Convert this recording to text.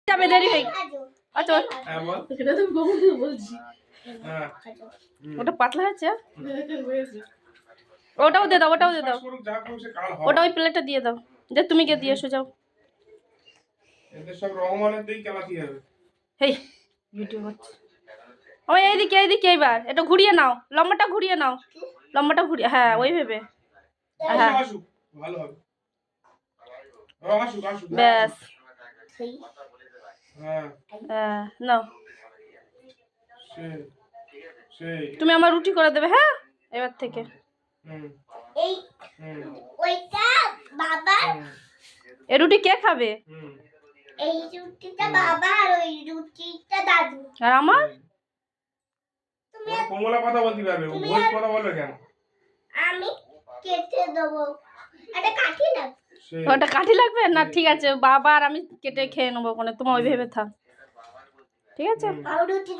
যাবে দেরি হয়ে আচ্ছা ওটা পাতলা হয়েছে ওটাও দিয়ে দাও ওটা ওই প্লেটটা দিয়ে দাও যে তুমি গিয়ে দিয়ে এসো যাও হেই ভিডিও হচ্ছে ওই এইদিকে এইবার এটা ঘুরিয়ে নাও লম্বাটা ঘুরিয়ে নাও লম্বাটা ঘুরিয়ে হ্যাঁ ওই ভেবে হ্যাঁ ব্যাস নাও তুমি আমার রুটি করে দেবে হ্যাঁ এবার থেকে এই রুটি কে খাবে এই রুটিটা বাবা আর ওই রুটিটা দাদু আর আমার তুমি কমলা কথা বলতে পারবে ও ভোজ কথা বলবে কেন আমি কেটে দেবো এটা কাটি না ওটা কাঠি লাগবে না ঠিক আছে বাবা আর আমি কেটে খেয়ে নেবো ওখানে তোমার ওই ভেবে থাক ঠিক আছে আর রুটির